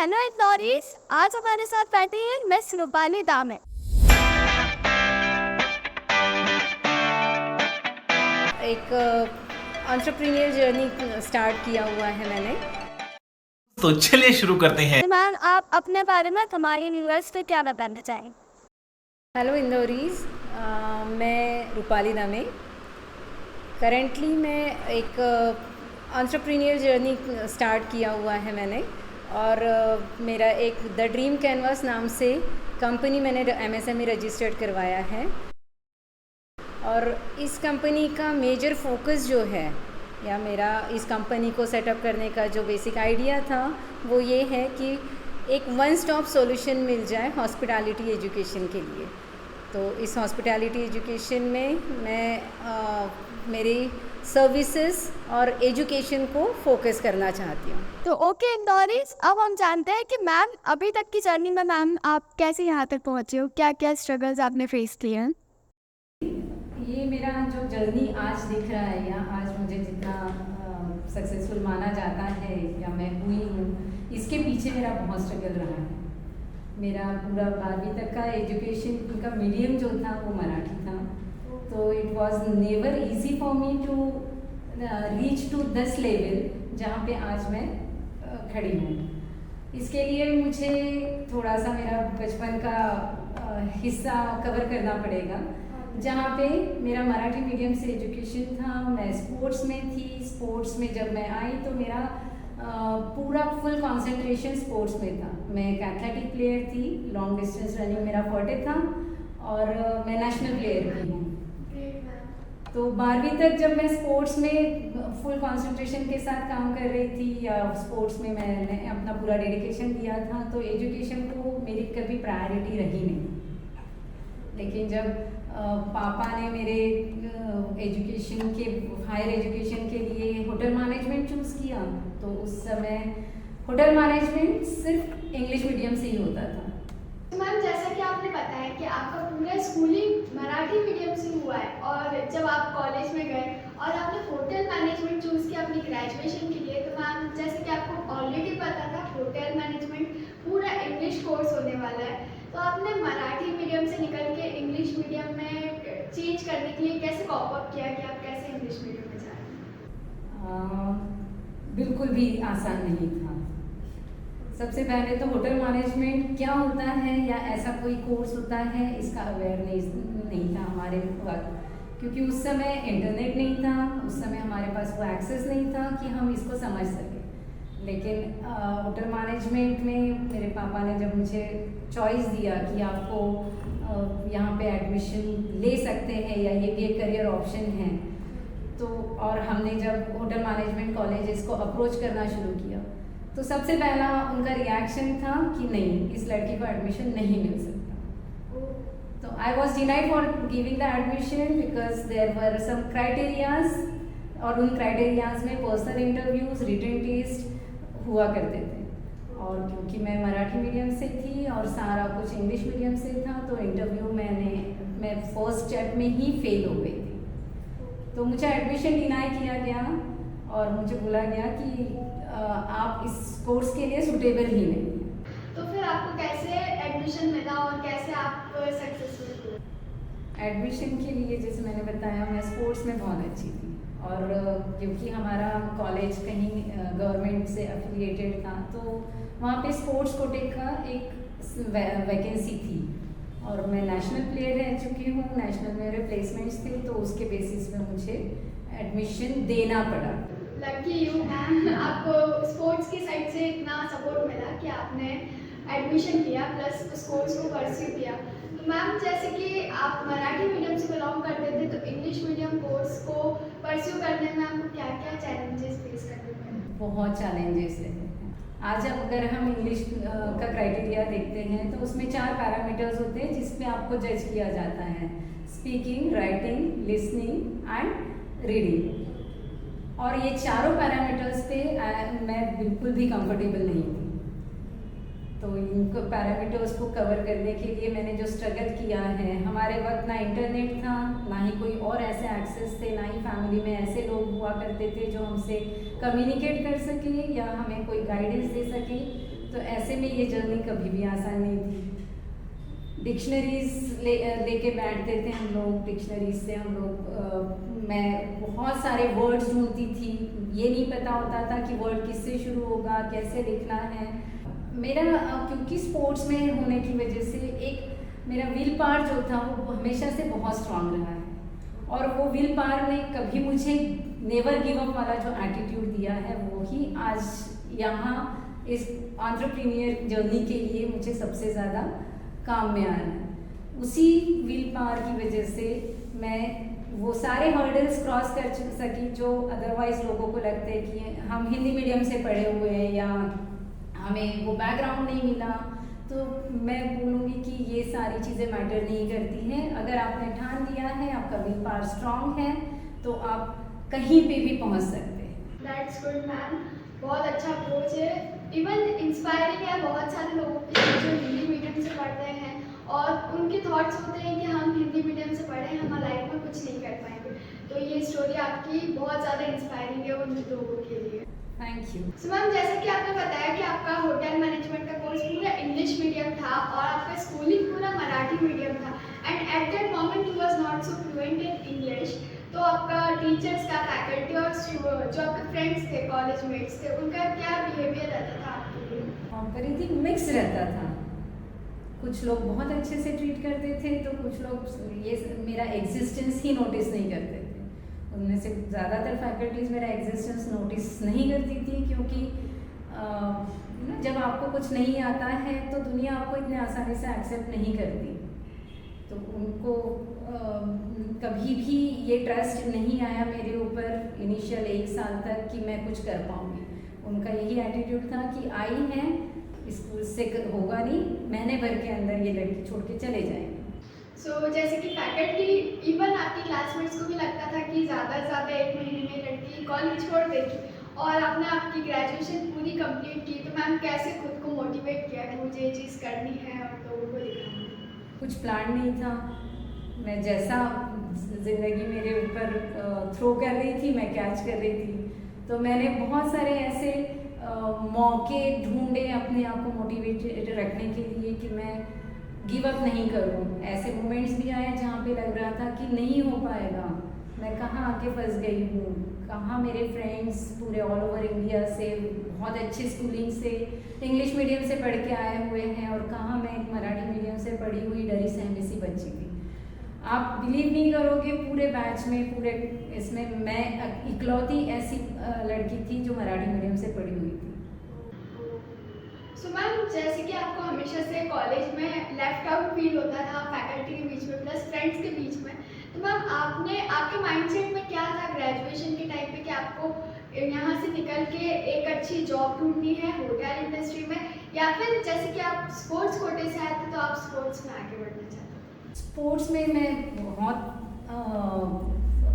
Hello Indoris, आज हमारे साथ बैठी है मिस रूपाली दामे। एक एंटरप्रेन्योर जर्नी स्टार्ट किया हुआ है मैंने। तो चलिए शुरू करते हैं। मैम, आप अपने बारे में हमारे व्यूअर्स पे क्या बताना चाहेंगे? हेलो इंदौरीज, मैं रूपाली दामे। करेंटली मैं एक एंटरप्रेन्योर जर्नी स्टार्ट किया हुआ है मैंने, और मेरा एक द ड्रीम कैनवास नाम से कंपनी मैंने MSME रजिस्टर्ड करवाया है। और इस कंपनी का मेजर फोकस जो है, या मेरा इस कंपनी को सेटअप करने का जो बेसिक आइडिया था, वो ये है कि एक वन स्टॉप सॉल्यूशन मिल जाए हॉस्पिटैलिटी एजुकेशन के लिए। तो इस हॉस्पिटैलिटी एजुकेशन में मैं मेरी सर्विसेज और एजुकेशन को फोकस करना चाहती हूँ। तो ओके इंदौरीज, अब हम जानते हैं कि मैम अभी तक की जर्नी में मैम आप कैसे यहाँ तक पहुँचे हो, क्या क्या स्ट्रगल्स आपने फेस किए हैं? ये मेरा जो जर्नी आज दिख रहा है, या आज मुझे जितना सक्सेसफुल माना जाता है या मैं हुई हूँ, इसके पीछे मेरा बहुत स्ट्रगल रहा है। मेरा पूरा 12वीं तक का एजुकेशन का मीडियम जो था वो मराठी था। तो it was never easy for me to reach to this level जहाँ पे आज मैं खड़ी हूँ। इसके लिए मुझे थोड़ा सा मेरा बचपन का हिस्सा कवर करना पड़ेगा, जहाँ पे मेरा मराठी मीडियम से एजुकेशन था। मैं स्पोर्ट्स में थी। स्पोर्ट्स में जब मैं आई तो मेरा पूरा फुल कंसंट्रेशन स्पोर्ट्स में था। मैं एक एथलेटिक प्लेयर थी, लॉन्ग डिस्टेंस रनिंग मेरा फॉर्टे था, और मैं नेशनल प्लेयर भी हूँ। तो 12वीं तक जब मैं स्पोर्ट्स में फुल कंसंट्रेशन के साथ काम कर रही थी, या स्पोर्ट्स में मैंने अपना पूरा डेडिकेशन दिया था, तो एजुकेशन को मेरी कभी प्रायोरिटी रही नहीं। लेकिन जब पापा ने मेरे एजुकेशन के हायर एजुकेशन के लिए होटल मैनेजमेंट चूज़ किया, तो उस समय होटल मैनेजमेंट सिर्फ इंग्लिश मीडियम से ही होता था। मैम, जैसा कि आपने बताया कि आपका पूरा स्कूलिंग मराठी मीडियम से हुआ है, और जब आप कॉलेज में गए और आपने होटल मैनेजमेंट चूज़ किया अपनी ग्रेजुएशन के लिए, तो मैम जैसे कि आपको ऑलरेडी पता था होटल मैनेजमेंट पूरा इंग्लिश कोर्स होने वाला है, तो आपने मराठी मीडियम से निकल के इंग्लिश मीडियम में चेंज करने के लिए कैसे कॉप अप किया कि आप कैसे इंग्लिश मीडियम में जाए? बिल्कुल भी आसान नहीं था। सबसे पहले तो होटल मैनेजमेंट क्या होता है या ऐसा कोई कोर्स होता है, इसका अवेयरनेस नहीं था हमारे वक्त, क्योंकि उस समय इंटरनेट नहीं था, उस समय हमारे पास वो एक्सेस नहीं था कि हम इसको समझ सकें। लेकिन होटल मैनेजमेंट में मेरे पापा ने जब मुझे चॉइस दिया कि आपको यहाँ पे एडमिशन ले सकते हैं या ये भी एक करियर ऑप्शन है, तो और हमने जब होटल मैनेजमेंट कॉलेजेस को अप्रोच करना शुरू किया, तो सबसे पहला उनका रिएक्शन था कि नहीं, इस लड़की को एडमिशन नहीं मिल सकता। तो I was denied for giving the admission because there were some criterias, और उन क्राइटेरियाज में पर्सनल इंटरव्यूज, रिटन टेस्ट हुआ करते थे। और क्योंकि मैं मराठी मीडियम से थी और सारा कुछ इंग्लिश मीडियम से था, तो इंटरव्यू मैं फर्स्ट स्टेप में ही फेल हो गई थी। तो मुझे एडमिशन डिनाई किया गया और मुझे बोला गया कि आप इस कोर्स के लिए सूटेबल ही नहीं है। तो फिर आपको कैसे एडमिशन मिला और कैसे आप सक्सेसफुल हुए? एडमिशन के लिए जैसे मैंने बताया, मैं स्पोर्ट्स में बहुत अच्छी थी, और क्योंकि हमारा कॉलेज कहीं गवर्नमेंट से एफिलिएटेड था, तो वहाँ पे स्पोर्ट्स कोटे का एक वैकेंसी थी, और मैं नेशनल प्लेयर रह चुकी हूँ, नेशनल में मेरे प्लेसमेंट्स थे, तो उसके बेसिस पे मुझे एडमिशन देना पड़ा। लकी यू मैम, आपको स्पोर्ट्स की साइड से इतना सपोर्ट मिला कि आपने एडमिशन लिया प्लस उस कोर्स को परस्यू किया। तो मैम, जैसे कि आप मराठी मीडियम से बिलोंग करते थे, तो इंग्लिश मीडियम कोर्स को परस्यू करने में आपको क्या क्या चैलेंजेस फेस करने पड़े? बहुत चैलेंजेस रहे। आज अब अगर हम इंग्लिश का क्राइटेरिया देखते हैं, तो उसमें 4 पैरामीटर्स होते हैं जिस पे आपको जज किया जाता है: speaking, writing, listening and reading. और ये चारों पैरामीटर्स पे मैं बिल्कुल भी कंफर्टेबल नहीं थी। तो इन पैरामीटर्स को कवर करने के लिए मैंने जो स्ट्रगल किया है, हमारे वक्त ना इंटरनेट था, ना ही कोई और ऐसे एक्सेस थे, ना ही फैमिली में ऐसे लोग हुआ करते थे जो हमसे कम्युनिकेट कर सके या हमें कोई गाइडेंस दे सके। तो ऐसे ऐसे में ये जर्नी कभी भी आसान नहीं थी। डिक्शनरीज लेके बैठते थे हम लोग, डिक्शनरीज से हम लोग मैं बहुत सारे वर्ड्स ढूंढती थी। ये नहीं पता होता था कि वर्ड किससे शुरू होगा, कैसे लिखना है। मेरा क्योंकि स्पोर्ट्स में होने की वजह से एक मेरा विल पावर जो था वो हमेशा से बहुत स्ट्रांग रहा है, और वो विल पावर ने कभी मुझे नेवर गिव अप वाला जो एटीट्यूड दिया है वो ही आज यहाँ इस एंटरप्रेन्योर जर्नी के लिए मुझे सबसे ज़्यादा काम में आ रहा है। उसी विल पावर की वजह से मैं वो सारे हर्डल्स क्रॉस कर सकी जो अदरवाइज लोगों को लगता है कि हम हिंदी मीडियम से पढ़े हुए हैं या हमें वो बैकग्राउंड नहीं मिला। तो मैं बोलूँगी कि ये सारी चीज़ें मैटर नहीं करती हैं। अगर आपने ठान लिया है, आपका विल पावर स्ट्रांग है, तो आप कहीं पे भी पहुंच सकते हैं। दैट्स गुड मैम, बहुत अच्छा अप्रोच है। इवन इंस्पायरिंग है बहुत सारे लोगों के लिए जो हिंदी मीडियम से पढ़ते हैं और उनके थॉट्स होते हैं कि हम हिंदी मीडियम से पढ़े, हम लाइफ में कुछ नहीं कर पाएंगे। तो ये स्टोरी आपकी बहुत ज़्यादा इंस्पायरिंग है उन लोगों के लिए। Thank you. सो मैम, जैसा कि आपने बताया कि आपका होटल मैनेजमेंट का कोर्स पूरा इंग्लिश मीडियम था और आपका स्कूलिंग पूरा मराठी मीडियम था, and at that moment you was not so fluent in English. तो आपका टीचर्स का, फैकल्टी और जो आपके फ्रेंड्स थे, कॉलेज मेट्स थे, उनका क्या बिहेवियर रहता था आपके लिए? कॉम्पैरेटिव मिक्स रहता था। कुछ लोग बहुत अच्छे से ट्रीट करते थे, तो कुछ लोग ये मेरा एग्जिस्टेंस ही नोटिस नहीं करते थे। उनमें से ज़्यादातर फैकल्टीज़ मेरा एग्जिस्टेंस नोटिस नहीं करती थी, क्योंकि जब आपको कुछ नहीं आता है तो दुनिया आपको इतने आसानी से एक्सेप्ट नहीं करती। तो उनको कभी भी ये ट्रस्ट नहीं आया मेरे ऊपर इनिशियल 1 साल तक कि मैं कुछ कर पाऊँगी। उनका यही एटीट्यूड था कि आई हैं, स्कूल से होगा नहीं, महीने भर के अंदर ये लड़की छोड़ के चले जाएंगे। सो जैसे कि फैकल्टी, इवन आपके क्लासमेट्स को भी लगता था कि ज़्यादा से ज़्यादा 1 महीने में लड़की कॉलेज छोड़ देगी, और आपने आपकी ग्रेजुएशन पूरी कंप्लीट की। तो मैम कैसे खुद को मोटिवेट किया कि मुझे ये चीज़ करनी है और लोगों को दिखाना है? कुछ प्लान नहीं था। मैं जैसा ज़िंदगी मेरे ऊपर थ्रो कर रही थी, मैं कैच कर रही थी। तो मैंने बहुत सारे ऐसे मौके ढूंढे अपने आप को मोटिवेटेड रखने के लिए कि मैं गिव अप नहीं करूं। ऐसे मोमेंट्स भी आए जहाँ पे लग रहा था कि नहीं हो पाएगा, मैं कहाँ आके फंस गई हूँ, कहाँ मेरे फ्रेंड्स पूरे ऑल ओवर इंडिया से, बहुत अच्छे स्कूलिंग से, इंग्लिश मीडियम से पढ़ के आए हुए हैं, और कहाँ मैं एक मराठी मीडियम से पढ़ी हुई डरी सहमी सी बच्ची थी। आप बिलीव नहीं करोगे, पूरे बैच में, पूरे इसमें मैं इकलौती ऐसी लड़की थी जो मराठी मीडियम से पढ़ी हुई थी। सो मैम, जैसे कि आपको हमेशा से कॉलेज में लेफ्ट आउट फील होता था फैकल्टी के बीच में प्लस फ्रेंड्स के बीच में, तो मैम आपके माइंडसेट में क्या था ग्रेजुएशन के टाइम पे कि आपको यहाँ से निकल के एक अच्छी जॉब ढूंढनी है होटल इंडस्ट्री में, या फिर जैसे कि आप स्पोर्ट्स कोटे से आए थे तो आप स्पोर्ट्स में आगे बढ़ना चाहते हैं? स्पोर्ट्स में मैं बहुत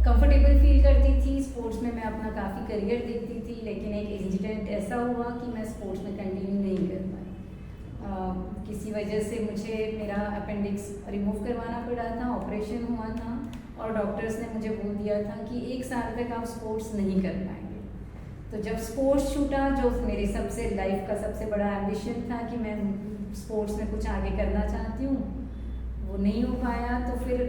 कंफर्टेबल फील करती थी। स्पोर्ट्स में मैं अपना काफ़ी करियर देखती थी, लेकिन एक इंसिडेंट ऐसा हुआ कि मैं स्पोर्ट्स में कंटिन्यू नहीं कर पाई। किसी वजह से मुझे मेरा अपेंडिक्स रिमूव करवाना पड़ा था, ऑपरेशन हुआ था, और डॉक्टर्स ने मुझे बोल दिया था कि 1 साल तक आप स्पोर्ट्स नहीं कर पाएंगे। तो जब स्पोर्ट्स छूटा, जो मेरी सबसे लाइफ का सबसे बड़ा एम्बिशन था कि मैं स्पोर्ट्स में कुछ आगे करना चाहती हूँ, वो नहीं हो पाया। तो फिर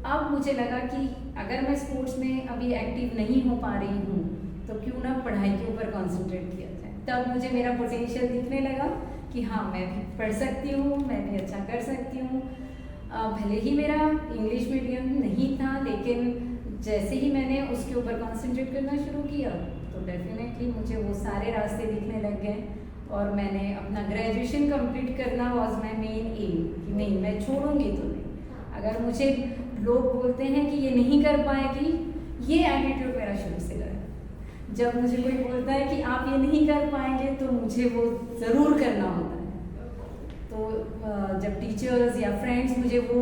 अब मुझे लगा कि अगर मैं स्पोर्ट्स में अभी एक्टिव नहीं हो पा रही हूँ तो क्यों ना पढ़ाई के ऊपर कंसंट्रेट किया जाए। तब मुझे मेरा पोटेंशियल दिखने लगा कि हाँ, मैं भी पढ़ सकती हूँ, मैं भी अच्छा कर सकती हूँ। भले ही मेरा इंग्लिश मीडियम नहीं था, लेकिन जैसे ही मैंने उसके ऊपर कंसंट्रेट करना शुरू किया तो डेफिनेटली मुझे वो सारे रास्ते दिखने लग गए, और मैंने अपना ग्रेजुएशन कंप्लीट करना वाज माय मेन एम कि नहीं, मैं छोड़ूंगी तो नहीं। अगर मुझे लोग बोलते हैं कि ये नहीं कर पाएगी, ये एटीट्यूड मेरा शुरू से रहा है। जब मुझे कोई बोलता है कि आप ये नहीं कर पाएंगे तो मुझे वो ज़रूर करना होता है। तो जब टीचर्स या फ्रेंड्स मुझे वो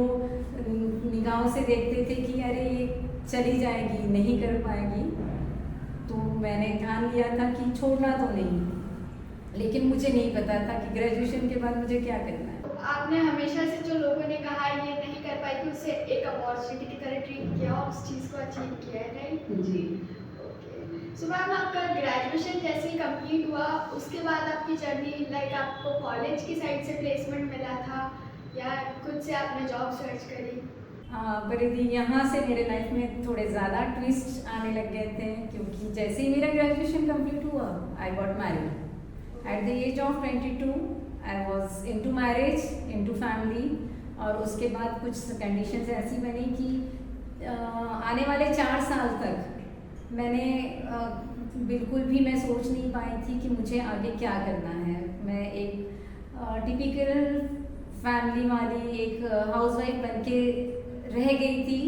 निगाहों से देखते थे कि अरे ये चली जाएगी, नहीं कर पाएगी, तो मैंने ठान लिया था कि छोड़ना तो नहीं। लेकिन मुझे नहीं पता था कि ग्रेजुएशन के बाद मुझे क्या करना है। आपने हमेशा से जो लोगों ने कहा ये नहीं कर पाई थी उसे एक अपॉर्चुनिटी की तरह ट्रीट किया और उस चीज़ को अचीव किया है, राइट? जी। ओके। सो मैम आपका ग्रेजुएशन जैसे ही कंप्लीट हुआ उसके बाद आपकी जर्नी लाइक आपको कॉलेज की साइड से प्लेसमेंट मिला था या खुद से आपने जॉब सर्च करी? परिधि, यहाँ से मेरे लाइफ में थोड़े ज़्यादा ट्विस्ट आने लग गए थे, क्योंकि जैसे ही मेरा ग्रेजुएशन कंप्लीट हुआ I got married at the age of 22। I was into marriage, into family. और उसके बाद कुछ कंडीशंस ऐसी बनी कि आने वाले 4 साल तक मैंने बिल्कुल भी मैं सोच नहीं पाई थी कि मुझे आगे क्या करना है। मैं एक टिपिकल फैमिली वाली एक हाउसवाइफ बन के रह गई थी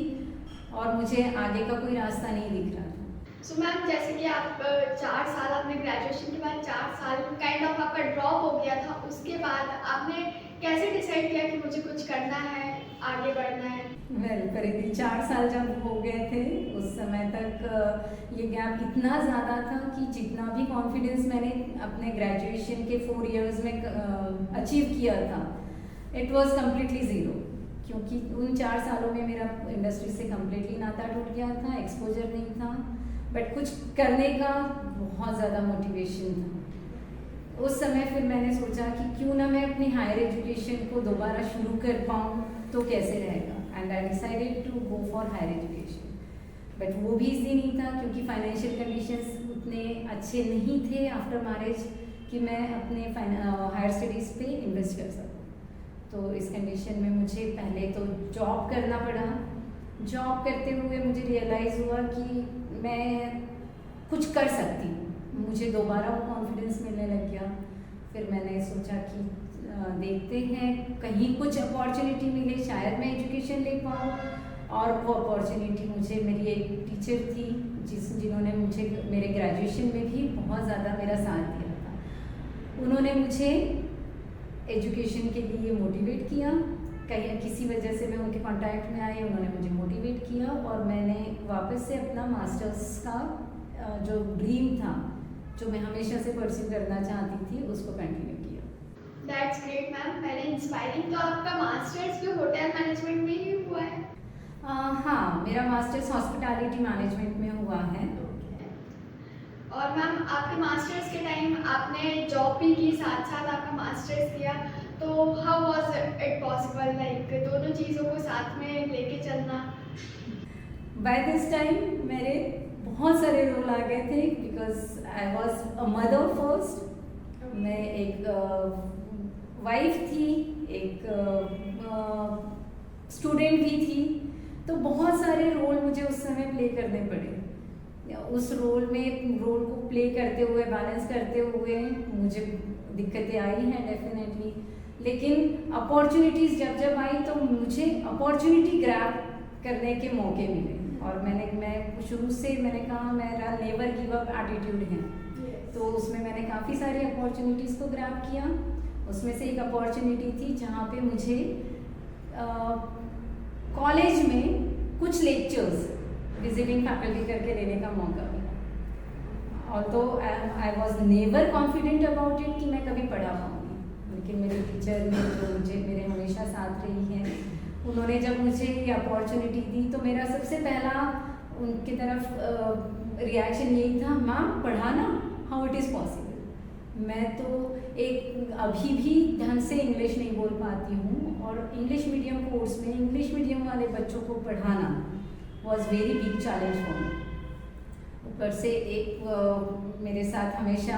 और मुझे आगे का कोई रास्ता नहीं दिख रहा था। सो मैम जैसे कि आप 4 साल आपने ग्रेजुएशन के बाद 4 साल काइंड ऑफ आपका ड्रॉप हो गया था, उसके बाद आपने कैसे डिसाइड किया कि मुझे कुछ करना है, आगे बढ़ना है? परिधि, 4 साल जब हो गए थे उस समय तक ये गैप इतना ज़्यादा था कि जितना भी कॉन्फिडेंस मैंने अपने ग्रेजुएशन के 4 इयर्स में अचीव किया था, इट वाज कम्प्लीटली ज़ीरो। क्योंकि उन 4 सालों में मेरा इंडस्ट्री से कम्प्लीटली नाता टूट गया था, एक्सपोजर नहीं था, बट कुछ करने का बहुत ज़्यादा मोटिवेशन था। उस समय फिर मैंने सोचा कि क्यों ना मैं अपनी हायर एजुकेशन को दोबारा शुरू कर पाऊँ तो कैसे रहेगा, and I decided to go for higher education. But वो भी इजी नहीं था क्योंकि फाइनेंशियल कंडीशंस उतने अच्छे नहीं थे आफ्टर मैरिज कि मैं अपने हायर स्टडीज़ पे इन्वेस्ट कर सकूँ। तो इस कंडीशन में मुझे पहले तो जॉब करना पड़ा। जॉब करते हुए मुझे रियलाइज़ हुआ कि मैं कुछ कर सकती हूँ, मुझे दोबारा वो कॉन्फिडेंस मिलने लग गया। फिर मैंने सोचा कि देखते हैं कहीं कुछ अपॉर्चुनिटी मिले, शायद मैं एजुकेशन ले पाऊँ। और वो अपॉर्चुनिटी मुझे मेरी एक टीचर थी जिन्होंने मुझे मेरे ग्रेजुएशन में भी बहुत ज़्यादा मेरा साथ दिया था। उन्होंने मुझे एजुकेशन के लिए मोटिवेट किया। कहीं किसी वजह से मैं उनके कांटेक्ट में आई, उन्होंने मुझे मोटिवेट किया और मैंने वापस से अपना मास्टर्स का जो ड्रीम था, जो मैं हमेशा से परस्यू करना चाहती थी, उसको कंटिन्यू किया। That's great ma'am, very inspiring. तो आपका मास्टर्स भी होटल मैनेजमेंट में ही हुआ है? हाँ, मेरा मास्टर्स हॉस्पिटैलिटी मैनेजमेंट में हुआ है। और मैम आपके मास्टर्स के टाइम आपने जॉब भी की, साथ साथ आपका मास्टर्स किया, तो how was it possible like दोनों चीज़ों को साथ में लेके चलना? बाय दिस टाइम मेरे बहुत सारे रोल आ गए थे because I was a mother first. मैं एक वाइफ थी, एक स्टूडेंट भी थी, तो बहुत सारे रोल मुझे उस समय प्ले करने पड़े। उस रोल को प्ले करते हुए, बैलेंस करते हुए मुझे दिक्कतें आई हैं डेफिनेटली, लेकिन अपॉर्चुनिटीज़ जब आई तो मुझे अपॉर्चुनिटी ग्रैब करने के मौके मिले। और मैं शुरू से मैंने कहा मेरा नेवर गिव अप एटीट्यूड है, तो उसमें मैंने काफ़ी सारी अपॉर्चुनिटीज़ को ग्रैब किया। उसमें से एक अपॉर्चुनिटी थी जहाँ पे मुझे कॉलेज में कुछ लेक्चर्स विजिटिंग फैकल्टी करके लेने का मौका मिला। और तो I was never confident about it कि मैं कभी पढ़ा पाऊँगी, लेकिन मेरे टीचर ने जो मुझे मेरे हमेशा साथ रही हैं, उन्होंने जब मुझे ये अपॉर्चुनिटी दी तो मेरा सबसे पहला उनकी तरफ रिएक्शन यही था, मैम पढ़ाना, हाउ इट इज़ पॉसिबल। मैं तो एक अभी भी ढंग से इंग्लिश नहीं बोल पाती हूँ, और इंग्लिश मीडियम कोर्स में इंग्लिश मीडियम वाले बच्चों को पढ़ाना was very big challenge for me. ऊपर से एक मेरे साथ हमेशा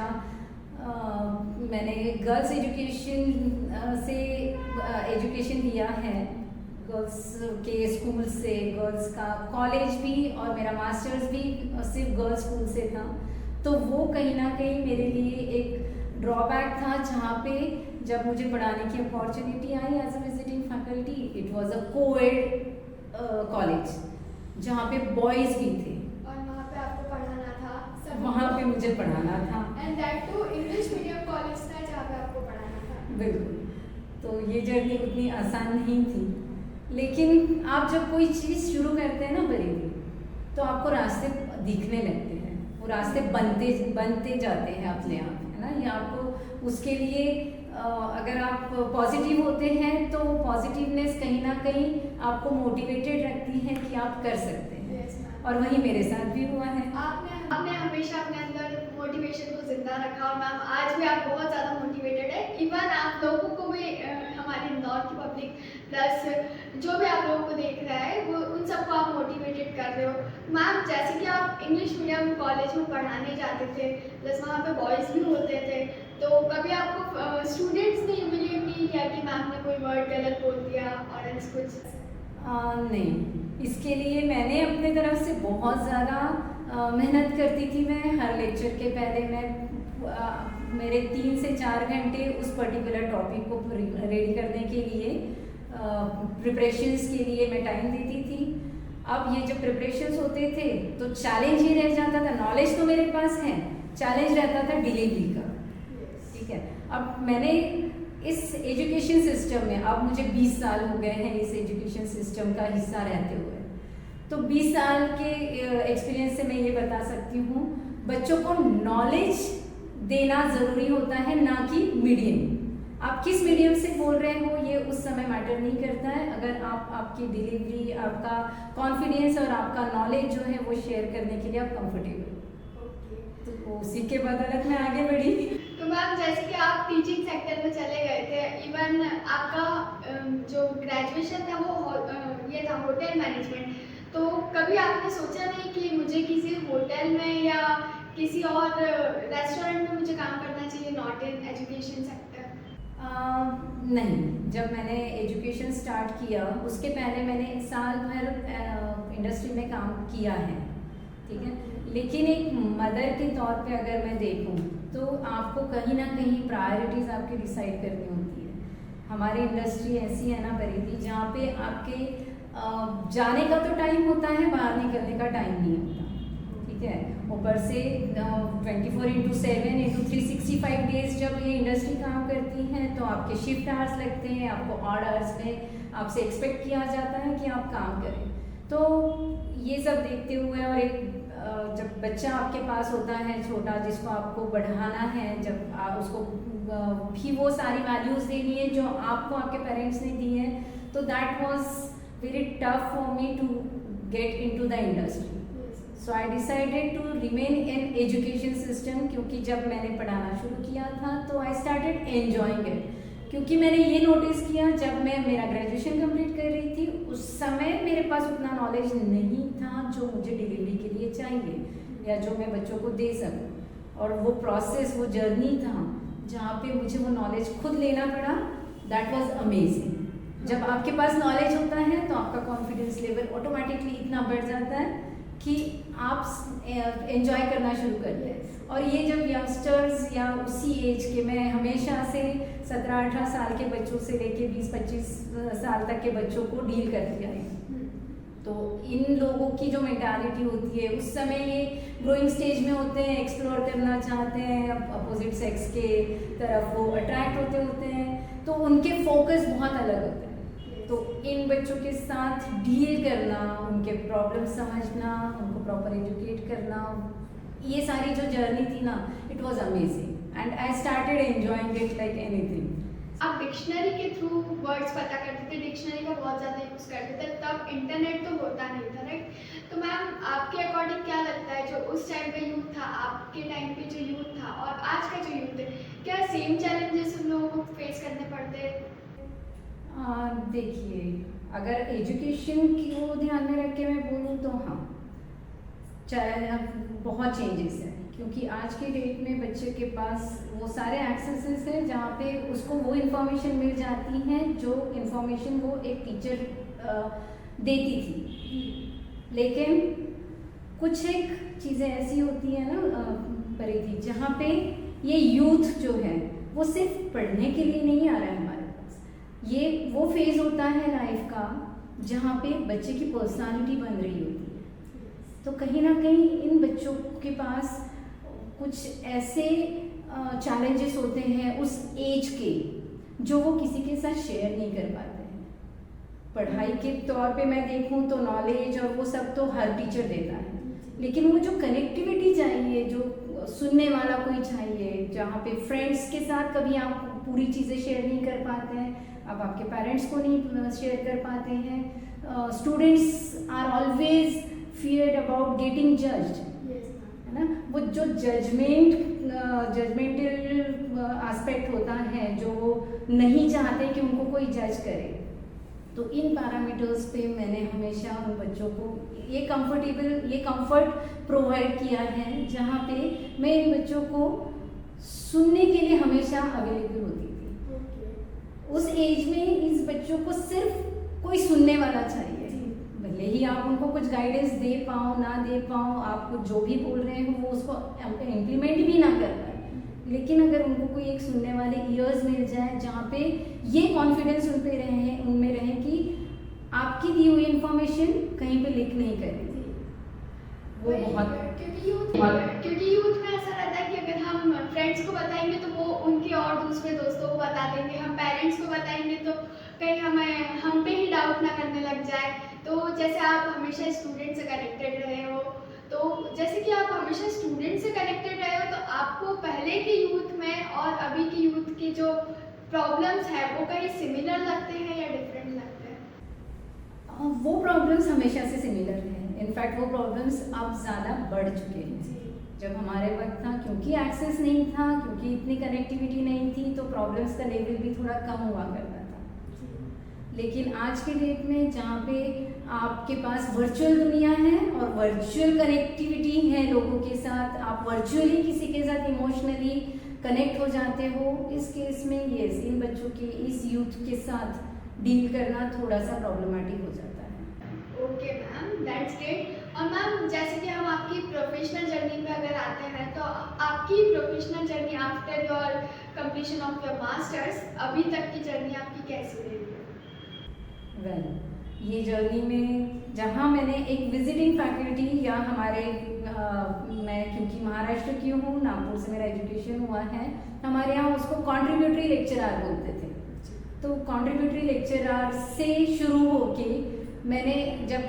मैंने गर्ल्स एजुकेशन से एजुकेशन लिया है, गर्ल्स के स्कूल से, गर्ल्स का कॉलेज भी, और मेरा मास्टर्स भी सिर्फ गर्ल्स स्कूल से था। तो वो कहीं ना कहीं मेरे लिए एक ड्रॉबैक था, जहाँ पे जब मुझे पढ़ाने की अपॉर्चुनिटी आई as a visiting faculty, it was a coed college जहाँ पे बॉयज़ भी थे, और वहाँ पे आपको पढ़ाना था, वहाँ पे मुझे पढ़ाना था, and that too English medium college था जहाँ पे आपको पढ़ाना था। बिल्कुल। तो ये जर्नी उतनी आसान नहीं थी, लेकिन आप जब कोई चीज़ शुरू करते हैं ना परिधि, तो आपको रास्ते दिखने लगते हैं, वो रास्ते बनते जाते हैं अपने आप, है ना। ये आपको उसके लिए अगर आप पॉजिटिव होते हैं तो पॉजिटिवनेस कहीं ना कहीं आपको मोटिवेटेड रखती है कि आप कर सकते हैं। Yes, ma'am. और वही मेरे साथ भी हुआ है। आपने हमेशा अपने अंदर मोटिवेशन को जिंदा रखा और मैम आज भी आप बहुत ज़्यादा मोटिवेटेड है। इवन आप लोगों को भी हमारे इंदौर की पब्लिक प्लस जो भी आप लोगों को देख रहा है वो उन सबको आप मोटिवेटेड कर रहे हो। मैम जैसे कि आप इंग्लिश मीडियम कॉलेज में पढ़ाने जाते थे प्लस वहाँ पे बॉयज़ भी होते थे, तो कभी आपको स्टूडेंट्स ने ह्यूमिलिएट नहीं किया कि मैम ने कोई वर्ड गलत बोल दिया और ऐसा कुछ? नहीं, इसके लिए मैंने अपने तरफ से बहुत ज़्यादा मेहनत करती थी। मैं हर लेक्चर के पहले मेरे 3 से 4 घंटे उस पर्टिकुलर टॉपिक को रेडी करने के लिए प्रिपरेशंस के लिए मैं टाइम देती थी। अब ये जब प्रिपरेशंस होते थे तो चैलेंज ये रह जाता था, नॉलेज तो मेरे पास है, चैलेंज रहता था डिलीवरी का। ठीक है, अब मैंने इस एजुकेशन सिस्टम में, अब मुझे 20 साल हो गए हैं इस एजुकेशन सिस्टम का हिस्सा रहते हुए, तो 20 साल के एक्सपीरियंस से मैं ये बता सकती हूँ बच्चों को नॉलेज देना ज़रूरी होता है, ना कि मीडियम। आप किस मीडियम से बोल रहे हो ये उस समय मैटर नहीं करता है, अगर आप आपकी डिलीवरी, आपका कॉन्फिडेंस और आपका नॉलेज जो है वो शेयर करने के लिए आप कंफर्टेबल, तो उसी के बदौलत मैं आगे बढ़ी। तो मैम जैसे कि आप टीचिंग सेक्टर में चले गए थे, इवन आपका जो ग्रेजुएशन था वो ये था होटल मैनेजमेंट, तो कभी आपने सोचा नहीं कि मुझे किसी होटल में या किसी और रेस्टोरेंट में मुझे काम करना चाहिए, नॉट इन एजुकेशन सेक्टर? नहीं, जब मैंने एजुकेशन स्टार्ट किया उसके पहले मैंने 1 साल भर इंडस्ट्री में काम किया है। ठीक है, लेकिन एक मदर के तौर पे अगर मैं देखूं तो आपको कहीं ना कहीं प्रायोरिटीज़ आपकी डिसाइड करनी होती है। हमारी इंडस्ट्री ऐसी है ना परिधि, जहाँ पे आपके जाने का तो टाइम होता है, बाहर निकलने का टाइम नहीं होता। ठीक है, ऊपर से 24/7 × 365 डेज जब ये इंडस्ट्री काम करती है तो आपके शिफ्ट आवर्स लगते हैं, आपको ऑड आवर्स में आपसे एक्सपेक्ट किया जाता है कि आप काम करें। तो ये सब देखते हुए, और एक जब बच्चा आपके पास होता है छोटा जिसको आपको बढ़ाना है, जब आप उसको भी वो सारी वैल्यूज़ देनी है जो आपको आपके पेरेंट्स ने दी है, तो that was very tough for me to get into the industry. So I decided to remain in education system, क्योंकि जब मैंने पढ़ाना शुरू किया था तो आई स्टार्टेड एन्जॉइंग इट। क्योंकि मैंने ये नोटिस किया, जब मैं मेरा ग्रेजुएशन कंप्लीट कर रही थी उस समय मेरे पास उतना नॉलेज नहीं था जो मुझे डिलीवरी के लिए चाहिए या जो मैं बच्चों को दे सकूं, और वो प्रोसेस, वो जर्नी था जहाँ पे मुझे वो नॉलेज खुद लेना पड़ा। That was amazing. जब आपके पास नॉलेज होता है तो आपका कॉन्फिडेंस लेवल ऑटोमेटिकली इतना बढ़ जाता है कि आप एंजॉय करना शुरू करते हैं। और ये जब यंगस्टर्स या उसी एज के, मैं हमेशा से 17-18 साल के बच्चों से लेके 20-25 साल तक के बच्चों को डील करती आई, तो इन लोगों की जो मेंटालिटी होती है उस समय ये ग्रोइंग स्टेज में होते हैं, एक्सप्लोर करना चाहते हैं, अपोजिट सेक्स के तरफ वो अट्रैक्ट होते हैं, तो उनके फोकस बहुत अलग होते हैं। तो इन बच्चों के साथ डील करना, उनके प्रॉब्लम समझना, उनको प्रॉपर एजुकेट करना, ये सारी जो जर्नी थी ना, it was amazing and I started enjoying it like anything. आप डिक्शनरी के थ्रू वर्ड्स पता करते थे, डिक्शनरी का बहुत ज़्यादा यूज़ करते थे, तब इंटरनेट तो होता नहीं था, राइट? तो मैम आपके अकॉर्डिंग क्या लगता है जो उस टाइम पे यूथ था, आपके टाइम पे जो यूथ था और आज का जो यूथ है, क्या सेम चैलेंजेस उन लोगों को फेस करने पड़ते हैं? देखिए, अगर एजुकेशन की को ध्यान में रख के मैं बोलूँ तो हाँ, बहुत चेंजेस हैं, क्योंकि आज के डेट में बच्चे के पास वो सारे एक्सेसेस हैं जहाँ पे उसको वो इन्फॉर्मेशन मिल जाती है जो इन्फॉर्मेशन वो एक टीचर देती थी। लेकिन कुछ एक चीज़ें ऐसी होती हैं ना परिधि, जहाँ पे ये यूथ जो है वो सिर्फ पढ़ने के लिए नहीं आ रहा है हमारे पास, ये वो फेज़ होता है लाइफ का जहाँ पे बच्चे की पर्सनालिटी बन रही होती है। तो कहीं ना कहीं इन बच्चों के पास कुछ ऐसे चैलेंजेस होते हैं उस एज के जो वो किसी के साथ शेयर नहीं कर पाते हैं। पढ़ाई के तौर पे मैं देखूं तो नॉलेज और वो सब तो हर टीचर देता है, लेकिन वो जो कनेक्टिविटी चाहिए, जो सुनने वाला कोई चाहिए, जहाँ पे फ्रेंड्स के साथ कभी आप पूरी चीज़ें शेयर नहीं कर पाते हैं, आप आपके पेरेंट्स को नहीं शेयर कर पाते हैं, students are always feared about getting judged, Yes, ma'am. है ना। वो जो जजमेंटल एस्पेक्ट होता है, जो वो नहीं चाहते कि उनको कोई जज करे, तो इन पैरामीटर्स पे मैंने हमेशा उन बच्चों को ये कंफर्ट प्रोवाइड किया है, जहाँ पे मैं इन बच्चों को सुनने के लिए हमेशा अवेलेबल होती थी। Okay. उस एज में इस बच्चों को सिर्फ कोई सुनने वाला चाहिए, भले ही आप उनको कुछ गाइडेंस दे पाओ ना दे पाओ, आपको जो भी बोल रहे हो वो उसको इम्प्लीमेंट भी ना कर पाए, लेकिन अगर उनको कोई एक सुनने वाले ईयर्स मिल जाए, जहाँ पे ये कॉन्फिडेंस उनमें रहे कि आपकी दी हुई इंफॉर्मेशन कहीं पे लीक नहीं करेगी, वो बहुत क्योंकि यूथ में ऐसा रहता है कि अगर हम फ्रेंड्स को बताएंगे तो वो उनके और दूसरे दोस्तों को बता देंगे, हम पेरेंट्स को बताएंगे तो कहीं हम पे ही डाउट ना करने लग जाए। तो जैसे आप हमेशा स्टूडेंट से कनेक्टेड रहे हो, तो जैसे कि आप हमेशा स्टूडेंट से कनेक्टेड रहे हो, तो आपको पहले के यूथ में और अभी के यूथ की जो प्रॉब्लम्स है वो कहीं सिमिलर लगते हैं या डिफरेंट लगते हैं? वो प्रॉब्लम्स हमेशा से सिमिलर हैं। इनफैक्ट वो प्रॉब्लम्स अब ज़्यादा बढ़ चुके हैं। जब हमारे वक्त था, क्योंकि एक्सेस नहीं था, क्योंकि इतनी कनेक्टिविटी नहीं थी, तो प्रॉब्लम्स का लेवल भी थोड़ा कम हुआ करता था। लेकिन आज के डेट में जहाँ पे आपके पास वर्चुअल दुनिया है और वर्चुअल कनेक्टिविटी है लोगों के साथ, आप वर्चुअली किसी के साथ इमोशनली कनेक्ट हो जाते हो, इस केस में यस, इन बच्चों के इस यूथ के साथ डील करना थोड़ा सा प्रॉब्लमेटिक हो जाता है। Okay ma'am, that's great. और मैम जैसे कि हम आपकी प्रोफेशनल जर्नी पे अगर आते हैं, तो आपकी professional journey after your completion of your masters, अभी तक की जर्नी आपकी कैसी रही है? वेल, ये जर्नी में जहाँ मैंने एक विजिटिंग फैकल्टी या मैं क्योंकि महाराष्ट्र की हूँ, नागपुर से मेरा एजुकेशन हुआ है, हमारे यहाँ उसको कॉन्ट्रीब्यूटरी लेक्चरर बोलते थे। तो कॉन्ट्रीब्यूटरी लेक्चरर से शुरू होके मैंने जब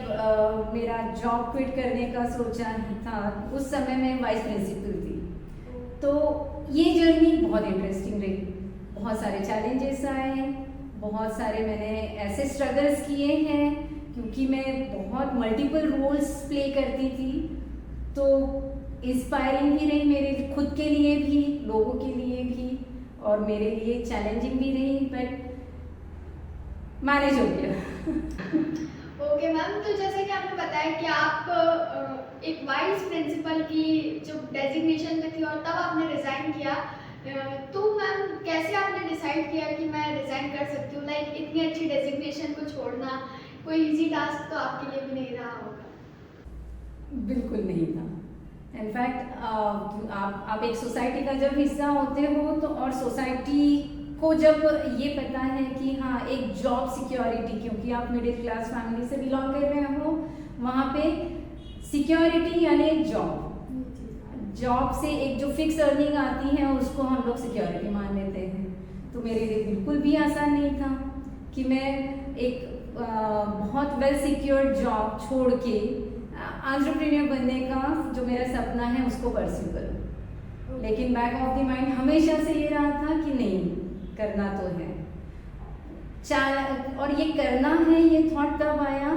मेरा जॉब क्विट करने का सोचा था, उस समय मैं वाइस प्रिंसिपल थी। तो ये जर्नी बहुत इंटरेस्टिंग रही, बहुत सारे चैलेंजेस आए, बहुत सारे मैंने ऐसे स्ट्रगल्स किए हैं, क्योंकि मैं बहुत मल्टीपल रोल्स प्ले करती थी। तो इंस्पायरिंग भी रही मेरे खुद के लिए भी, लोगों के लिए भी, और मेरे लिए चैलेंजिंग भी रही, बट मैनेज हो गया। ओके मैम, तो जैसे कि आपने बताया कि आप एक वाइस प्रिंसिपल की जो डेजिग्नेशन में थी और तब आपने रिज़ाइन किया, तो मैम कैसे आपने डिसाइड किया कि मैं रिज़ाइन कर सकती हूँ? लाइक इतनी अच्छी डेजिग्नेशन को छोड़ना कोई इजी टास्क तो आपके लिए भी नहीं रहा होगा। बिल्कुल नहीं था। इनफैक्ट आप एक सोसाइटी का जब हिस्सा होते हो, तो और सोसाइटी को जब ये पता है कि हाँ एक जॉब सिक्योरिटी, क्योंकि आप मिडिल क्लास फैमिली से बिलोंग कर रहे हो, वहाँ पे सिक्योरिटी यानी जॉब से एक जो फिक्स अर्निंग आती है उसको हम लोग सिक्योरिटी मान लेते हैं। तो मेरे लिए बिल्कुल भी आसान नहीं था कि मैं एक बहुत वेल सिक्योर्ड जॉब छोड़ के एंटरप्रेन्योर बनने का जो मेरा सपना है उसको परस्यू करूँ। लेकिन बैक ऑफ द माइंड हमेशा से ये रहा था कि नहीं, करना तो है। और ये करना है, ये थॉट तब आया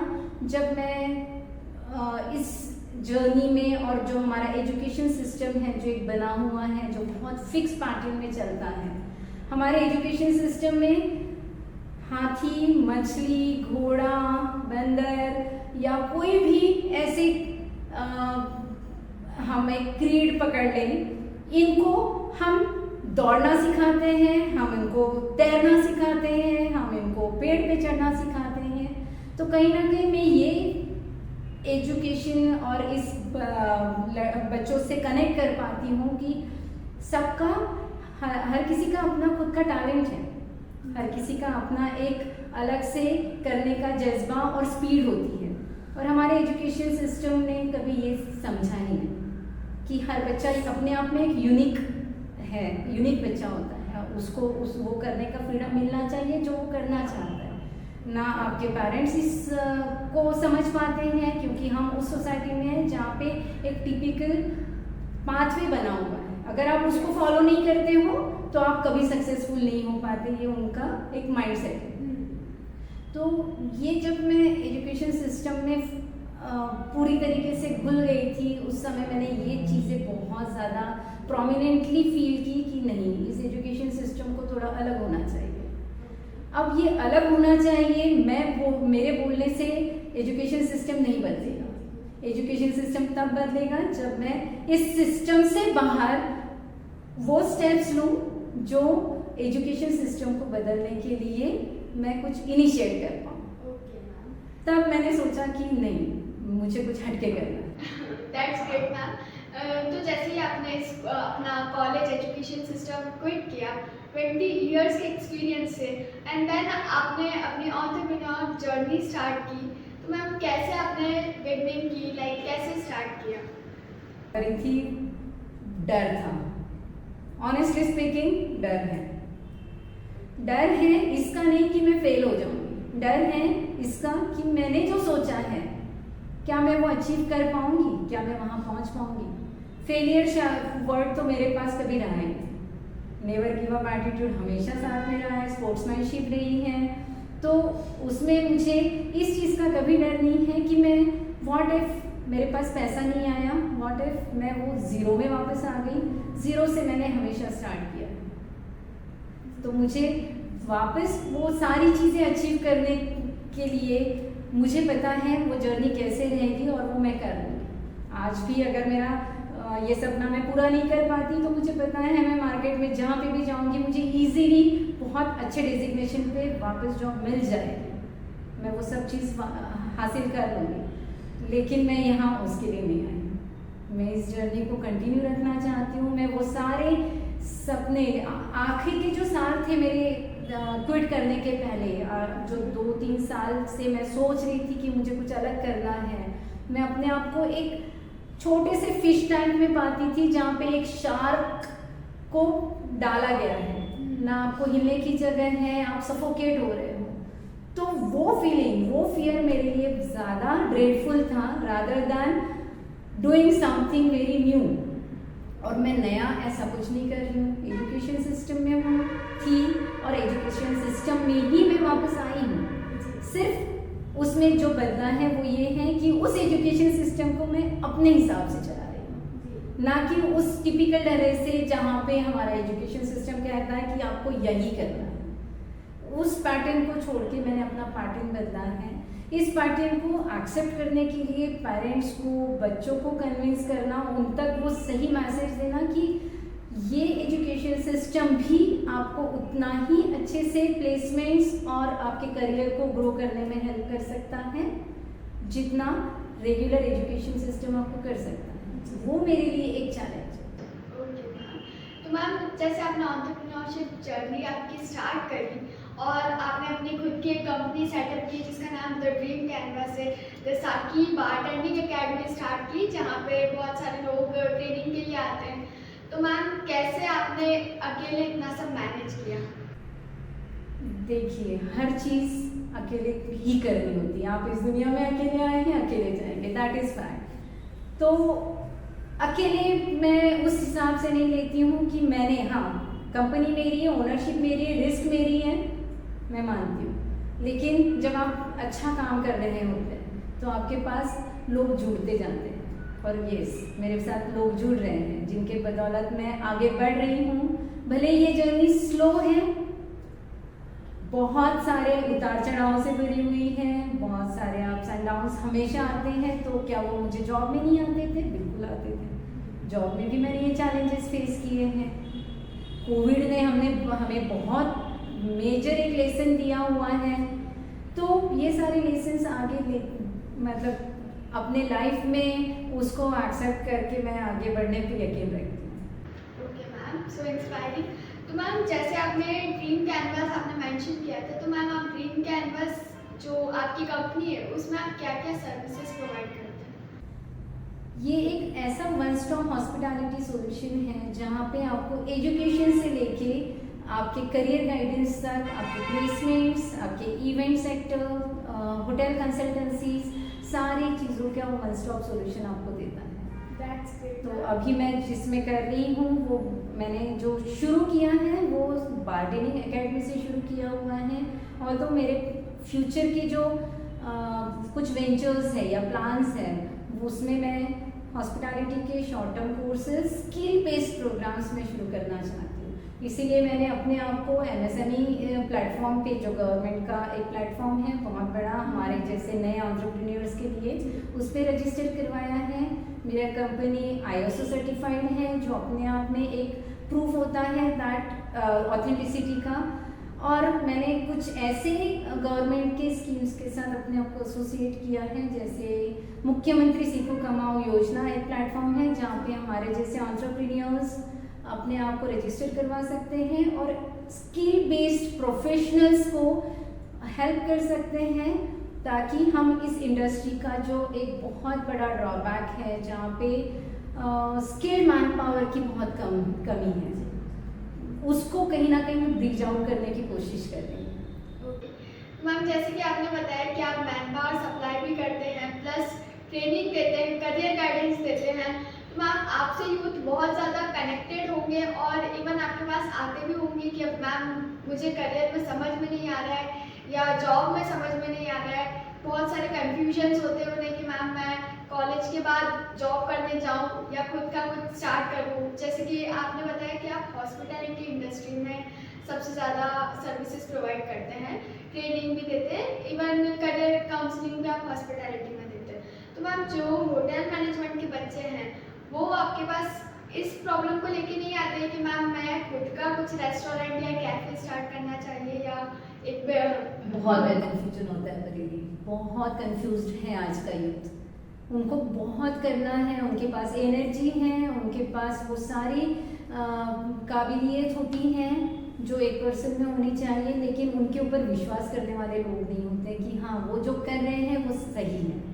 जब मैं इस जर्नी में, और जो हमारा एजुकेशन सिस्टम है जो एक बना हुआ है, जो बहुत फिक्स पैटर्न में चलता है, हमारे एजुकेशन सिस्टम में हाथी, मछली, घोड़ा, बंदर या कोई भी ऐसे हम एक क्रीड पकड़ लें, इनको हम दौड़ना सिखाते हैं, हम इनको तैरना सिखाते हैं, हम इनको पेड़ पे चढ़ना सिखाते हैं। तो कहीं ना कहीं मैं ये एजुकेशन और इस बच्चों से कनेक्ट कर पाती हूँ कि सबका हर किसी का अपना खुद का टैलेंट है, हर किसी का अपना एक अलग से करने का जज्बा और स्पीड होती है। और हमारे एजुकेशन सिस्टम ने कभी ये समझा ही नहीं कि हर बच्चा अपने आप में एक यूनिक बच्चा होता है, उसको वो करने का फ्रीडम मिलना चाहिए जो वो करना चाहता है। ना आपके पेरेंट्स इस को समझ पाते हैं, क्योंकि हम उस सोसाइटी में हैं जहाँ पे एक टिपिकल पाथवे बना हुआ है, अगर आप उसको फॉलो नहीं करते हो तो आप कभी सक्सेसफुल नहीं हो पाते, ये उनका एक माइंडसेट है। तो ये जब मैं एजुकेशन सिस्टम में पूरी तरीके से घुल गई थी, उस समय मैंने ये चीज़ें बहुत ज़्यादा प्रोमिनेंटली फील की कि नहीं, इस एजुकेशन सिस्टम को थोड़ा अलग होना चाहिए। अब ये अलग होना चाहिए, मेरे बोलने से एजुकेशन सिस्टम नहीं बदलेगा। एजुकेशन सिस्टम तब बदलेगा जब मैं इस सिस्टम से बाहर वो स्टेप्स लूँ जो एजुकेशन सिस्टम को बदलने के लिए मैं कुछ इनिशिएट कर पाऊँ। ओके मैम, तब मैंने सोचा कि नहीं, मुझे कुछ हटके करना है। That's great ma'am. तो जैसे ही आपने अपना कॉलेज एजुकेशन सिस्टम क्विट किया 20 इयर्स के एक्सपीरियंस से, एंड देन आपने अपनी एंटरप्रेन्योर जर्नी स्टार्ट की, तो मैम कैसे आपने बिगनिंग की, लाइक कैसे स्टार्ट किया? करी थी, डर था, ऑनेस्टली स्पीकिंग डर है इसका नहीं कि मैं फेल हो जाऊंगी, डर है इसका कि मैंने जो सोचा है क्या मैं वो अचीव कर पाऊंगी, क्या मैं वहाँ पहुँच पाऊंगी। फेलियर वर्ड तो मेरे पास कभी रहा ही नहीं। नेवर गिव अप एटीट्यूड हमेशा साथ में रहा है, स्पोर्ट्समैनशिप रही है, तो उसमें मुझे इस चीज़ का कभी डर नहीं है कि मैं व्हाट इफ मेरे पास पैसा नहीं आया, व्हाट इफ मैं वो ज़ीरो में वापस आ गई। ज़ीरो से मैंने हमेशा स्टार्ट किया, तो मुझे वापस वो सारी चीज़ें अचीव करने के लिए मुझे पता है वो जर्नी कैसे रहेगी और वो मैं कर लूँगी। आज भी अगर मेरा ये सपना मैं पूरा नहीं कर पाती तो मुझे पता है मैं मार्केट में जहाँ पे भी जाऊँगी मुझे इजीली बहुत अच्छे डेजिग्नेशन पे वापस जॉब मिल जाएगी, मैं वो सब चीज़ हासिल कर लूँगी। लेकिन मैं यहाँ उसके लिए नहीं आई हूँ, मैं इस जर्नी को कंटिन्यू रखना चाहती हूँ। मैं वो सारे सपने आखिर के जो साल थे मेरे क्विट करने के पहले, जो 2-3 साल से मैं सोच रही थी कि मुझे कुछ अलग करना है, मैं अपने आप को एक छोटे से फिश टैंक में पाती थी जहाँ पे एक शार्क को डाला गया है, ना आपको हिलने की जगह है, आप सफोकेट हो रहे हो। तो वो फीलिंग, वो फियर मेरे लिए ज़्यादा ड्रेडफुल था rather than doing something very new. और मैं नया ऐसा कुछ नहीं कर रही हूँ, एजुकेशन सिस्टम में हूँ थी और एजुकेशन सिस्टम में ही मैं वापस आई हूँ। सिर्फ उसमें जो बदला है वो ये है कि उस एजुकेशन सिस्टम को मैं अपने हिसाब से चला रही हूँ, ना कि उस टिपिकल तरह से जहाँ पे हमारा एजुकेशन सिस्टम कहता है कि आपको यही करना है। उस पैटर्न को छोड़ के मैंने अपना पैटर्न बदला है। इस पैटर्न को एक्सेप्ट करने के लिए पेरेंट्स को, बच्चों को कन्विंस करना, उन तक वो सही मैसेज देना कि ये एजुकेशन सिस्टम भी आपको उतना ही अच्छे से प्लेसमेंट्स और आपके करियर को ग्रो करने में हेल्प कर सकता है जितना रेगुलर एजुकेशन सिस्टम आपको कर सकता है। वो मेरे लिए एक चैलेंज है। ओके मैम, तो मैम जैसे आपने एंटरप्रेन्योरशिप जर्नी आपकी स्टार्ट करी और आपने अपनी खुद की एक कंपनी सेटअप की जिसका नाम द ड्रीम कैनवास है, जैसा कि बारटेंडिंग एकेडमी स्टार्ट की जहाँ पे बहुत सारे लोग ट्रेनिंग के लिए आते हैं, तो मैम कैसे आपने अकेले इतना सब मैनेज किया? देखिए, हर चीज़ अकेले ही करनी होती है। आप इस दुनिया में अकेले आए हैं, अकेले जाएंगे, दैट इज़ फैक्ट। तो अकेले मैं उस हिसाब से नहीं लेती हूँ कि मैंने, हाँ कंपनी मेरी है, ओनरशिप मेरी है, रिस्क मेरी है, मैं मानती हूँ। लेकिन जब आप अच्छा काम कर रहे होते हैं तो आपके पास लोग जुड़ते जाते हैं, और यस मेरे साथ लोग जुड़ रहे हैं जिनके बदौलत मैं आगे बढ़ रही हूँ। भले ये जर्नी स्लो है, बहुत सारे उतार चढ़ाव से भरी हुई है, बहुत सारे अप्स एंड डाउन्स हमेशा आते हैं। तो क्या वो मुझे जॉब में नहीं आते थे? बिल्कुल आते थे। जॉब में भी मैंने ये चैलेंजेस फेस किए हैं। कोविड ने हमें बहुत मेजर एक लेसन दिया हुआ है, तो ये सारे लेसन्स आगे मतलब अपने लाइफ में उसको एक्सेप्ट करके मैं आगे बढ़ने पे यकीन रखती हूँ। Okay ma'am, so inspiring. तो मैम जैसे आपने ड्रीम कैनवास आपने मेंशन किया था, तो मैम आप ड्रीम कैनवास जो आपकी कंपनी है उसमें आप क्या क्या सर्विसेज प्रोवाइड करते हैं? ये एक ऐसा वन स्टॉप हॉस्पिटैलिटी सॉल्यूशन है जहाँ पे आपको एजुकेशन से लेके आपके करियर गाइडेंस तक, आपके प्लेसमेंट्स, आपके इवेंट सेक्टर, होटल कंसल्टेंसीज, सारी चीज़ों का वो वन स्टॉप सॉल्यूशन आपको देता है। That's great. तो अभी मैं जिसमें कर रही हूँ वो मैंने जो शुरू किया है वो बारटेंडिंग एकेडमी से शुरू किया हुआ है। और तो मेरे फ्यूचर के जो कुछ वेंचर्स है या प्लान्स है, उसमें मैं हॉस्पिटैलिटी के short term courses skill based programs में शुरू करना चाहती हूँ। इसीलिए मैंने अपने आप को MSME प्लेटफॉर्म पे, जो गवर्नमेंट का एक प्लेटफॉर्म है बहुत बड़ा हमारे जैसे नए एंटरप्रेन्योर्स के लिए, उस पर रजिस्टर करवाया है। मेरा कंपनी ISO सर्टिफाइड है, जो अपने आप में एक प्रूफ होता है दैट ऑथेंटिसिटी का। और मैंने कुछ ऐसे गवर्नमेंट के स्कीम्स के साथ अपने आप को एसोसिएट किया है, जैसे मुख्यमंत्री सीखो कमाओ योजना एक प्लेटफॉर्म है जहाँ पे हमारे जैसे एंटरप्रेन्योर्स अपने आप को रजिस्टर करवा सकते हैं और स्किल बेस्ड प्रोफेशनल्स को हेल्प कर सकते हैं, ताकि हम इस इंडस्ट्री का जो एक बहुत बड़ा ड्रॉबैक है, जहाँ पे स्किल्ड मैन पावर की बहुत कमी है, उसको कहीं ना कहीं ब्रिज आउट करने की कोशिश कर रही हूँ। मैम, जैसे कि आपने बताया कि आप मैन पावर सप्लाई भी करते हैं, प्लस ट्रेनिंग देते हैं, करियर गाइडेंस देते हैं, तो मैम आपसे यूथ बहुत ज़्यादा कनेक्टेड होंगे और इवन आपके पास आते भी होंगे कि अब मैम मुझे करियर में समझ में नहीं आ रहा है या जॉब में समझ में नहीं आ रहा है। बहुत सारे कन्फ्यूजन्स होते हैं उन्हें कि मैम मैं कॉलेज के बाद जॉब करने जाऊं या खुद का कुछ स्टार्ट करूं। जैसे कि आपने बताया कि आप हॉस्पिटैलिटी इंडस्ट्री में सबसे ज़्यादा सर्विसेज प्रोवाइड करते हैं, ट्रेनिंग भी देते हैं, इवन करियर काउंसलिंग भी आप हॉस्पिटैलिटी में देते हैं। तो मैम जो होटल मैनेजमेंट के बच्चे हैं वो आपके पास इस प्रॉब्लम को लेके नहीं आते हैं कि मैम मैं खुद का कुछ रेस्टोरेंट या कैफे स्टार्ट करना चाहिए या एक बहुत बड़ा कन्फ्यूजन होता है मेरे लिए, बहुत कंफ्यूज्ड है आज का यूथ। उनको बहुत करना है, उनके पास एनर्जी है, उनके पास वो सारी काबिलियत होती हैं जो एक पर्सन में होनी चाहिए, लेकिन उनके ऊपर विश्वास करने वाले लोग नहीं होते कि हाँ वो जो कर रहे हैं वो सही है।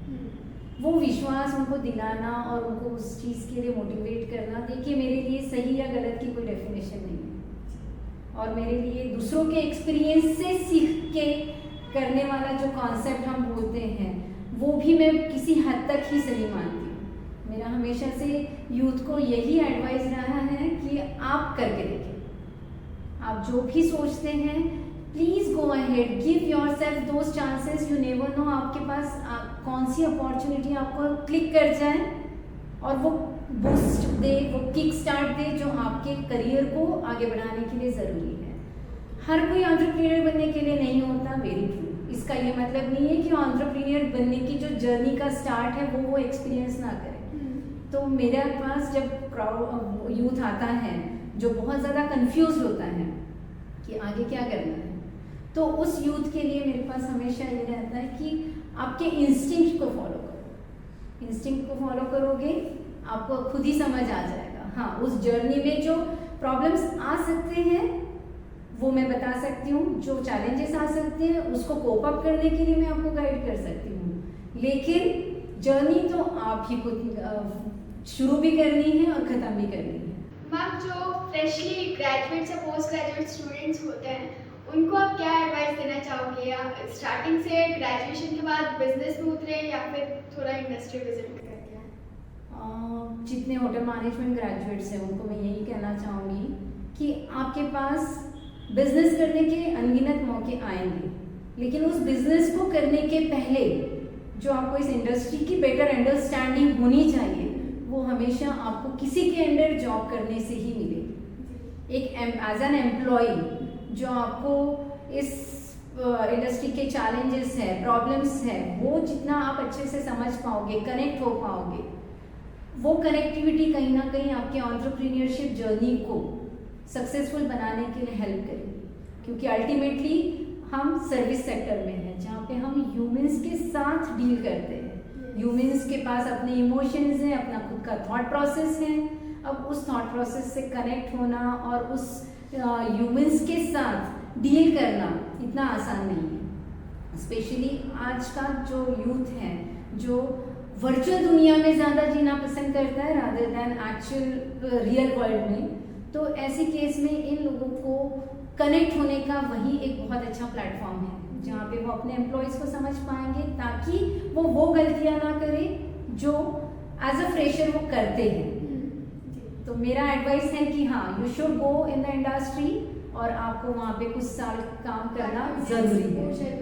वो विश्वास उनको दिलाना और उनको उस चीज़ के लिए मोटिवेट करना, देखिए मेरे लिए सही या गलत की कोई डेफिनेशन नहीं है, और मेरे लिए दूसरों के एक्सपीरियंस से सीख के करने वाला जो कॉन्सेप्ट हम बोलते हैं वो भी मैं किसी हद तक ही सही मानती हूँ। मेरा हमेशा से यूथ को यही एडवाइस रहा है कि आप करके देखें, आप जो भी सोचते हैं please go ahead, give yourself those chances, you never know आपके पास कौन सी अपॉर्चुनिटी आपको क्लिक कर जाए और वो बूस्ट दे, वो किक स्टार्ट दे जो आपके करियर को आगे बढ़ाने के लिए ज़रूरी है। हर कोई एंटरप्रेन्योर बनने के लिए नहीं होता, वेरी ट्रू। इसका ये मतलब नहीं है कि एंटरप्रेन्योर बनने की जो जर्नी का स्टार्ट है वो एक्सपीरियंस ना करे। तो मेरे पास जब यूथ आता है जो बहुत ज़्यादा कंफ्यूज होता है कि आगे क्या करना है, तो उस यूथ के लिए मेरे पास हमेशा ये रहता है कि आपके इंस्टिंक्ट को फॉलो करो। इंस्टिंक्ट को फॉलो करोगे आपको खुद ही समझ आ जाएगा। हाँ, उस जर्नी में जो प्रॉब्लम्स आ सकते हैं वो मैं बता सकती हूँ, जो चैलेंजेस आ सकते हैं उसको कोप अप करने के लिए मैं आपको गाइड कर सकती हूँ, लेकिन जर्नी तो आप ही खुद शुरू भी करनी है और ख़त्म भी करनी है। मैम, जो फ्रेशली ग्रेजुएट्स या पोस्ट ग्रेजुएट स्टूडेंट्स होते हैं उनको आप क्या एडवाइस देना चाहोगे, या स्टार्टिंग से ग्रेजुएशन के बाद बिजनेस में उतरे या फिर थोड़ा इंडस्ट्री विजिट करके? जितने होटल मैनेजमेंट ग्रेजुएट्स हैं उनको मैं यही कहना चाहूँगी कि आपके पास बिजनेस करने के अनगिनत मौके आएंगे, लेकिन उस बिजनेस को करने के पहले जो आपको इस इंडस्ट्री की बेटर अंडरस्टैंडिंग होनी चाहिए वो हमेशा आपको किसी के अंडर जॉब करने से ही मिलेगी। एक एज एन एम्प्लॉय जो आपको इस इंडस्ट्री के चैलेंजेस है, प्रॉब्लम्स है, वो जितना आप अच्छे से समझ पाओगे, कनेक्ट हो पाओगे, वो कनेक्टिविटी कहीं ना कहीं आपके एंटरप्रेन्योरशिप जर्नी को सक्सेसफुल बनाने के लिए हेल्प करेगी। क्योंकि अल्टीमेटली हम सर्विस सेक्टर में हैं जहाँ पे हम ह्यूमंस के साथ डील करते हैं। ह्यूमंस के पास अपने इमोशंस हैं, अपना खुद का थॉट प्रोसेस है। अब उस थॉट प्रोसेस से कनेक्ट होना और उस ह्यूमंस के साथ डील करना इतना आसान नहीं है। स्पेशली आज का जो यूथ है जो वर्चुअल दुनिया में ज़्यादा जीना पसंद करता है rather than actual real world में, तो ऐसे केस में इन लोगों को कनेक्ट होने का वही एक बहुत अच्छा प्लेटफॉर्म है जहाँ पे वो अपने एम्प्लॉयज़ को समझ पाएंगे, ताकि वो गलतियाँ ना करें जो एज अ फ्रेशर वो करते हैं। तो मेरा एडवाइस है कि हाँ, you should go in the industry और आपको वहाँ पे कुछ साल काम करना ज़रूरी है।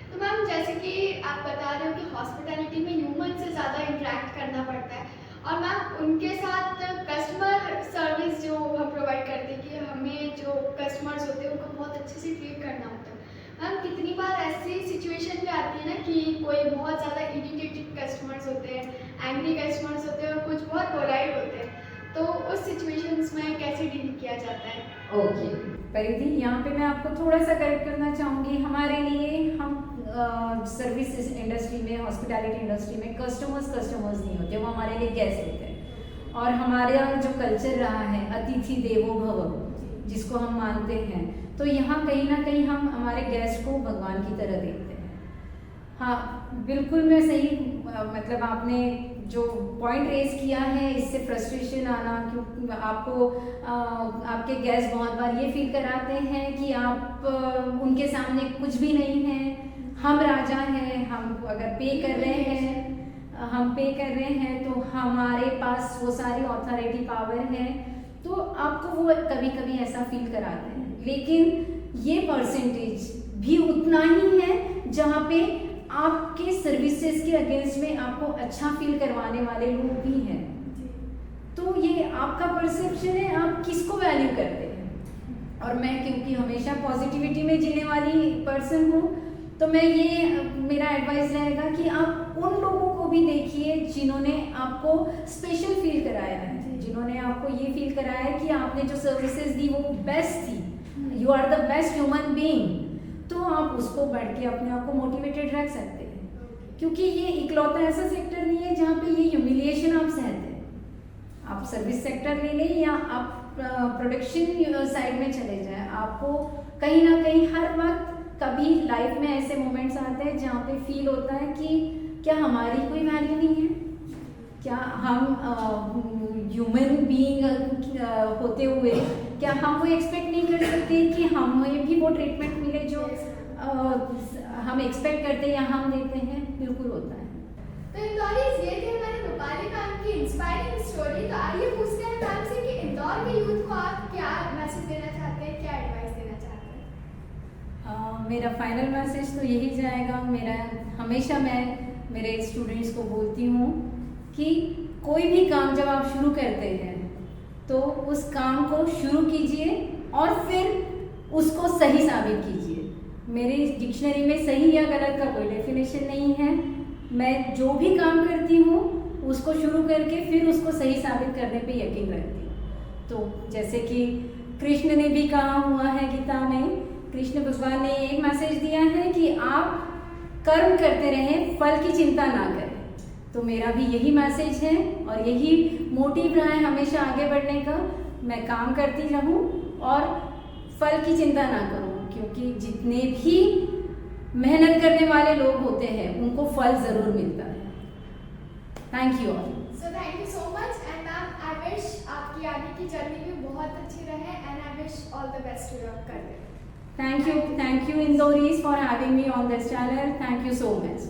तो मैम, जैसे कि आप बता रहे हो कि हॉस्पिटैलिटी में ह्यूमन से ज़्यादा इंटरेक्ट करना पड़ता है, और मैम उनके साथ कस्टमर सर्विस जो हम प्रोवाइड करते हैं कि हमें जो कस्टमर्स होते हैं उनको बहुत अच्छे से ट्रीट करना होता है। मैम कितनी बार ऐसी सिचुएशन भी आती है ना कि कोई बहुत ज़्यादा इरिटेटेड कस्टमर्स होते हैं, एंग्री कस्टमर्स होते हैं और कुछ बहुत पोलाइट होते हैं, तो उस सिचुएशंस में कैसे डील किया जाता है? ओके परिधि, यहाँ पे मैं आपको थोड़ा सा करेक्ट करना चाहूँगी। हमारे लिए हम सर्विस इंडस्ट्री में, हॉस्पिटैलिटी इंडस्ट्री में कस्टमर्स नहीं होते, वो हमारे लिए गेस्ट होते हैं। और हमारा जो कल्चर रहा है अतिथि देवो भव, जिसको हम मानते हैं, तो यहाँ कहीं ना कहीं हम हमारे गेस्ट को भगवान की तरह देखते हैं। हाँ बिल्कुल, मैं सही मतलब आपने जो पॉइंट रेज किया है, इससे फ्रस्ट्रेशन आना, क्योंकि आपको आपके गेस्ट बहुत बार ये फील कराते हैं कि आप उनके सामने कुछ भी नहीं हैं, हम राजा हैं, हम अगर पे कर रहे हैं तो हमारे पास वो सारी ऑथोरिटी पावर है, तो आपको वो कभी कभी ऐसा फील कराते हैं। लेकिन ये परसेंटेज भी उतना ही है जहाँ पे आपके सर्विसेज के अगेंस्ट में आपको अच्छा फील करवाने वाले लोग भी हैं। तो ये आपका परसेप्शन है, आप किसको वैल्यू करते हैं। और मैं क्योंकि हमेशा पॉजिटिविटी में जीने वाली पर्सन हूँ, तो मैं ये मेरा एडवाइस रहेगा कि आप उन लोगों को भी देखिए जिन्होंने आपको स्पेशल फील कराया है, जिन्होंने आपको ये फील कराया है कि आपने जो सर्विसेज दी वो बेस्ट थी, you are the best human being, तो आप उसको बढ़ के अपने आप को मोटिवेटेड रख सकते हैं। क्योंकि ये इकलौता ऐसा सेक्टर नहीं है जहाँ पे ये ह्यूमिलिएशन आप सहते हैं। आप सर्विस सेक्टर ले लें या आप प्रोडक्शन साइड में चले जाएं, आपको कहीं ना कहीं हर वक्त कभी लाइफ में ऐसे मोमेंट्स आते हैं जहाँ पे फील होता है कि क्या हमारी कोई वैल्यू नहीं है, क्या हम ह्यूमन बीइंग होते हुए क्या हम वो एक्सपेक्ट नहीं कर सकते कि हमें भी वो ट्रीटमेंट मिले जो हम एक्सपेक्ट करते हैं या हम देते हैं। बिल्कुल होता है। तो इंदौरीज, ये थी हमारे रूपाली मैम की इंस्पायरिंग स्टोरी। तो आइए पूछते हैं मैम से कि इंदौर के यूथ को आप क्या मैसेज देना चाहते हैं, क्या एडवाइस देना चाहते हैं? मेरा फाइनल मैसेज तो यही जाएगा, हमेशा मैं मेरे स्टूडेंट्स को बोलती हूँ कि कोई भी काम जब आप शुरू करते हैं तो उस काम को शुरू कीजिए और फिर उसको सही साबित कीजिए। मेरे डिक्शनरी में सही या गलत का कोई डेफिनेशन नहीं है। मैं जो भी काम करती हूँ उसको शुरू करके फिर उसको सही साबित करने पे यकीन रखती हूँ। तो जैसे कि कृष्ण ने भी कहा हुआ है गीता में, कृष्ण भगवान ने एक मैसेज दिया है कि आप कर्म करते रहें, फल की चिंता ना करें। तो मेरा भी यही मैसेज है और यही मोटिव रहा है हमेशा आगे बढ़ने का। मैं काम करती रहूं और फल की चिंता ना करूं, क्योंकि जितने भी मेहनत करने वाले लोग होते हैं उनको फल ज़रूर मिलता है। Thank you all. So thank you so much and ma'am I wish आपकी आगे की जर्नी भी बहुत अच्छी रहे and I wish all the best to your career. Thank you Indores for having me on this channel. Thank you so much.